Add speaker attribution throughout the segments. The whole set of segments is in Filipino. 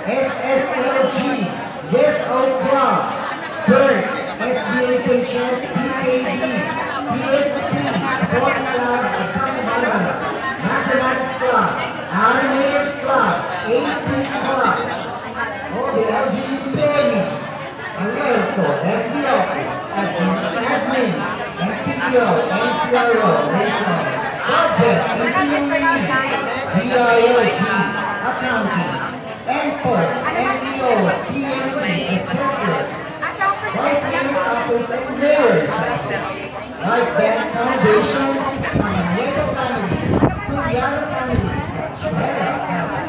Speaker 1: SSLG, Yes O Club, Bird, SBA Seychelles, PKD, PSP, Sports Club at Santa Barbara, Mathematics Club, Animators Club, AP Club, all the LGBT babies, Alberto, SBOs, Admin, MPO, NCRO, National, Budget, MPUE, BIOT, Accounting, NPOS, NEO, PMP, Assessor, Vice Mayor's Office and Mayor's Office, Life Bank Foundation, Samaniego Family, Suliano Family, Chumera Family.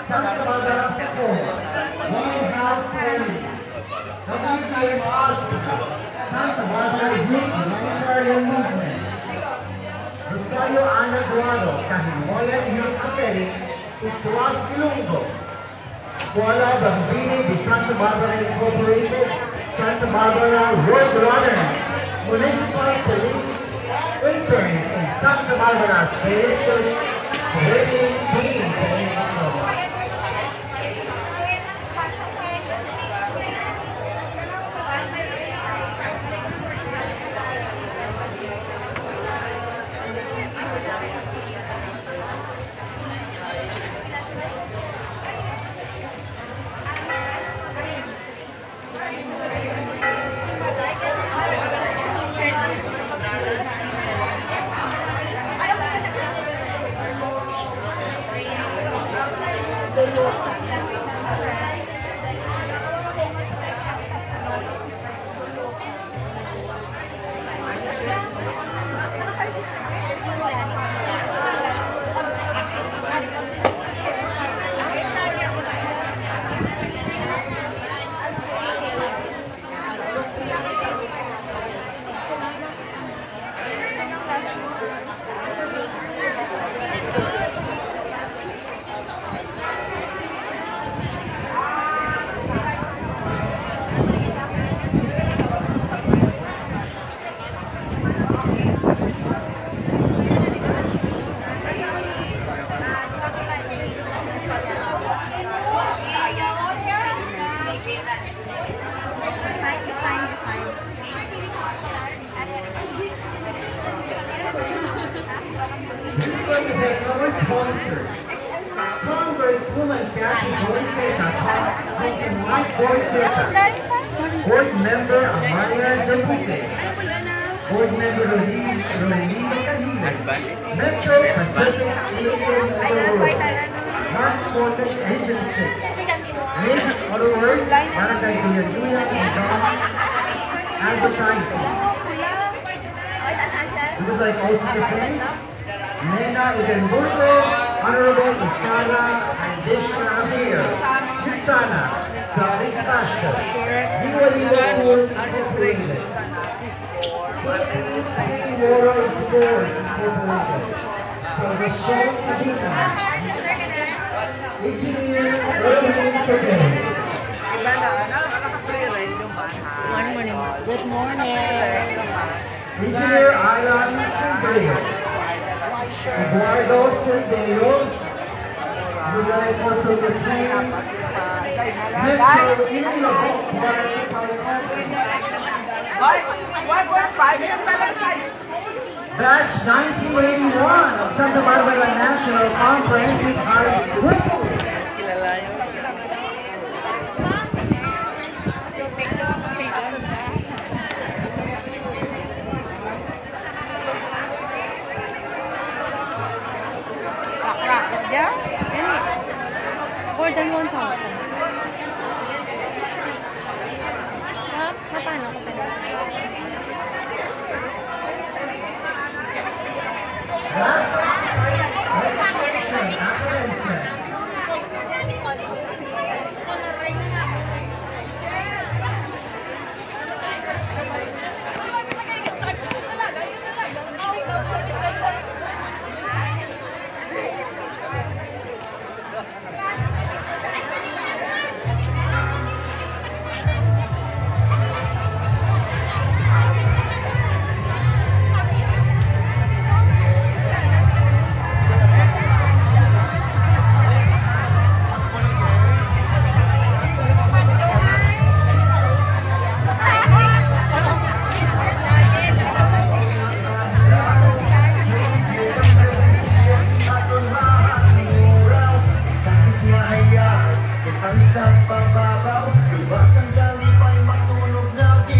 Speaker 1: Santa Barbara People, One House Family, WKS Hospital, Santa Barbara Youth Humanitarian Movement, Rosario Anaguado, Kahimoyan Youth Athletics, Iswag Ilonggo, Escuela Bambini de Santa Barbara Incorporated, Santa Barbara Road Runners, Municipal Police, interns in Santa Barbara Senators, swimming team. Thank you so much. Our sponsors, Congresswoman Kathy Boiseta, Councilman Mike Boiseta, Board Member Amalia Debute, Board Member Rolando Cahile, Metro Pacific Illinois Road, March 4th, Region 6, Miss Auto Works, Barangay Duya and Don Advertising. We would like also to thank Nena Edimburgo, Honorable Isana and Dishna Amir, Isana, Saris Fashion, Viva Schools Incorporated, City Water Stores Incorporated, Salvation Adina, Engineer Erwin Segay.
Speaker 2: Good morning.
Speaker 1: Engineer Alan Segay. Eduardo Sendero, would like also to thank Metro Illinois Municipal Batch 1981 of Santa Barbara National Conference with High School.
Speaker 2: Yeah? More than 1,000. Paano ko pala?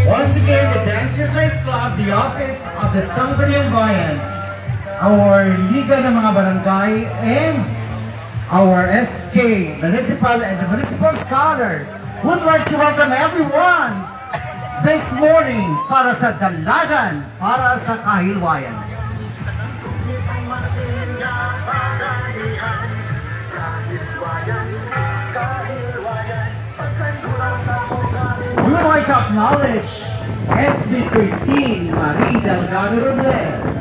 Speaker 1: Once again, the Dance Exercise Club, the office of the Sangguniang Bayan, our Liga ng mga Barangay, and our SK, Municipal and the Municipal Scholars would like to welcome everyone this morning para sa Dalagan, para sa Kahilwayan. We would like to acknowledge SB Christine Marie Delgado Robles.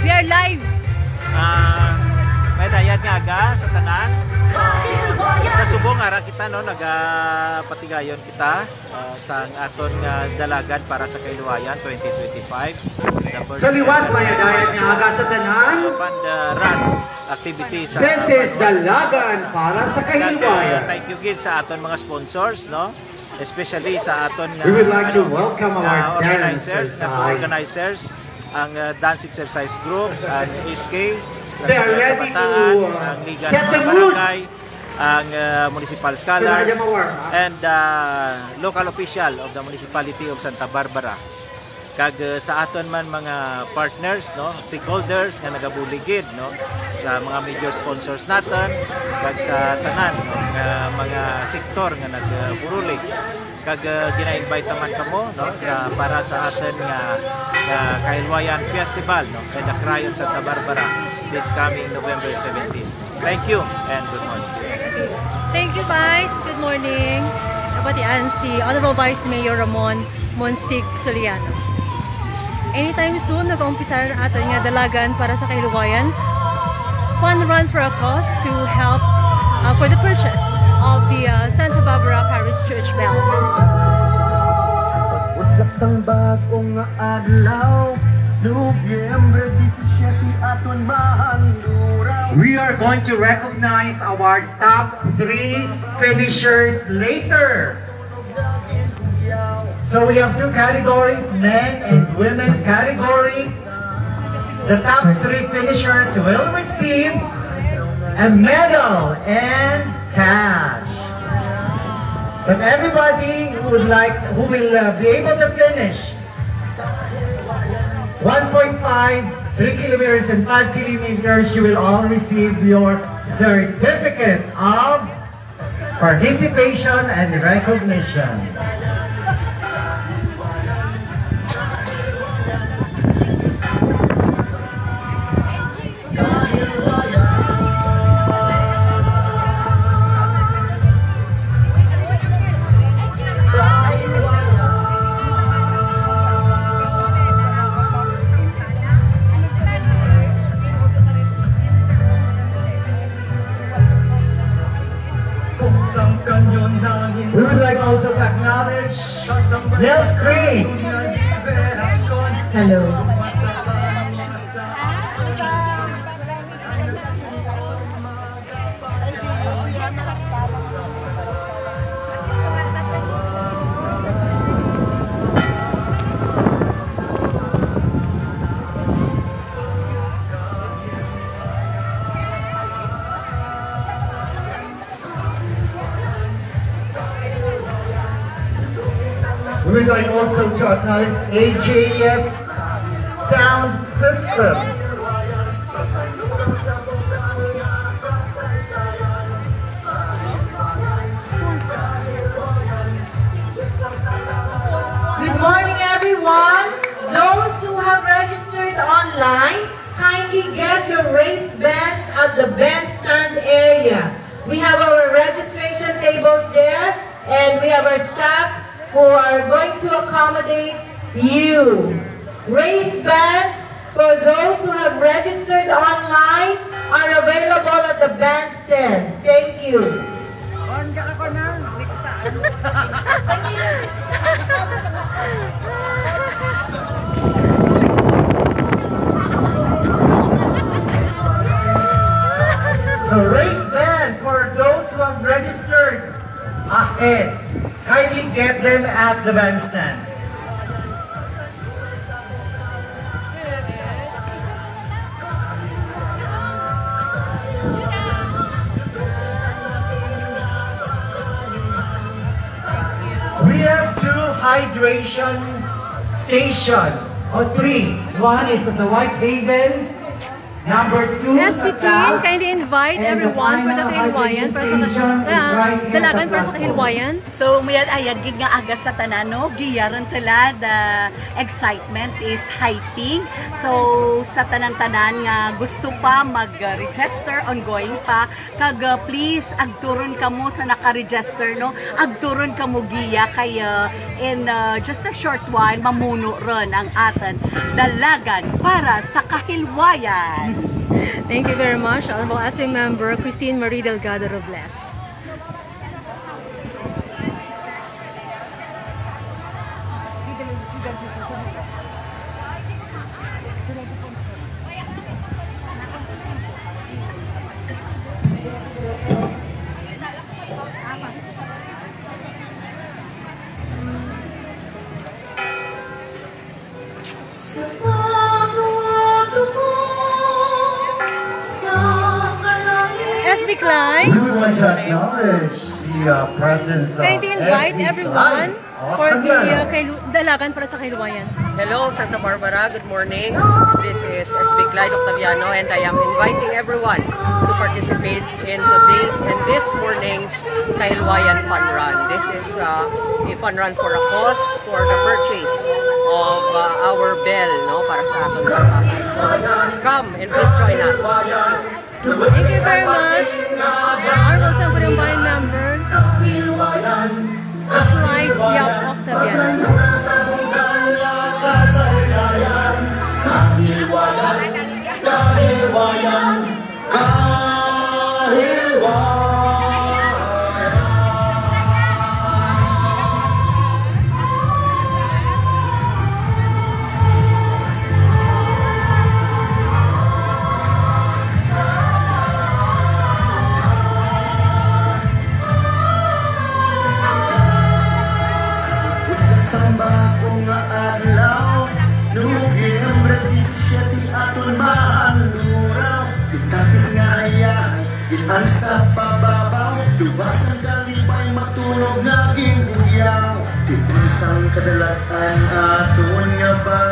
Speaker 2: We are live.
Speaker 3: May dayat nga aga sa tanan. Sa subong ara kita no nagapatigayon kita sa aton nga dalagan para sa Kahilwayan 2025.
Speaker 1: Sa liwat may dayat nga aga sa tanan.
Speaker 3: Run activities.
Speaker 1: This is dalagan para sa Kahilwayan.
Speaker 3: Thank you gid sa aton mga sponsors no. Especially sa aton
Speaker 1: we would like to welcome our
Speaker 3: organizers, ang dance exercise groups, ang SK,
Speaker 1: they are ready to
Speaker 3: ang Liga
Speaker 1: set the
Speaker 3: ng
Speaker 1: mood.
Speaker 3: Barangay, ang Municipal Scholars, and local official of the Municipality of Santa Barbara. Kag sa aton man mga partners, no, stakeholders nga nagabuligid no, sa mga major sponsors naton, kag sa tanan no, mga sektor nga nagpurulig. Kag gina-invite naman kamo no sa para sa aton nga Kahilwayan Festival no in the Cry of Santa Barbara this coming November 17. Thank you and good morning.
Speaker 2: Thank you, Vice. Good morning. Napatian si Honorable Vice Mayor Ramon Monsig Soriano. Anytime soon, nag-umpisa na aton nga dalagan para sa Kahilwayan. Fun run for a cause to help for the purchase of the church bell.
Speaker 1: Sang bagong adlaw, Nobyembre 17 aton mahanduraw. We are going to recognize our top 3 finishers later. So we have 2 categories, men and women category. The top 3 finishers will receive a medal and cash. But everybody who will be able to finish 1.5, 3 kilometers and 5 kilometers, you will all receive your certificate of participation and recognition. We would like also to acknowledge Milk Creek.
Speaker 2: Hello.
Speaker 1: We would like also to acknowledge AJS Sound System.
Speaker 4: Good morning, everyone. Those who have registered online, kindly get your race bands at the bandstand area. We have our registration tables there, and we have our staff who are going to accommodate you. Race bands for those who have registered online are available at the bandstand. Thank you.
Speaker 1: So race band for those who have registered ahead. Kindly get them at the bandstand. We have 2 hydration stations, or 3. One is at the White Haven. Number 2
Speaker 2: SB Team, kindly invite everyone for the kahilwayan, para sa dalagan para sa kahilwayan.
Speaker 5: So, mayad ayad gid nga agas sa tanano, giyaran tala the excitement is high peak. So, sa tanan-tanan nga gusto pa mag-register, ongoing pa, kag please agturon kamo sa naka-register, no? Agturon kamo giya kay in just a short while mamuno ron ang atan dalagan para sa kahilwayan.
Speaker 2: Thank you very much, Honorable Acting Member Christine Marie Delgado Robles. SB Klein,
Speaker 1: We would like to acknowledge the presence of
Speaker 2: kindly invite
Speaker 1: SB
Speaker 2: everyone
Speaker 1: Klein
Speaker 2: for the
Speaker 1: Octaviano.
Speaker 2: dalagan para sa kahilwayan.
Speaker 6: Hello, Santa Barbara. Good morning. This is SB Clyde Octaviano, and I am inviting everyone to participate in today's and this morning's Kahilwayan Fun Run. This is a fun run for a cause for the purchase of our bell, no, para sa ating sambahan. So, come and please join us.
Speaker 2: Thank you very much, Honorable Sangguniang Bayan Member Clyde Yap Octaviano.
Speaker 7: maanuraw, itapis nga ayan, itan sa pababaw, luwas ng kalipay matulog naging bugyaw, tipunsang kadalatan aton nga ba?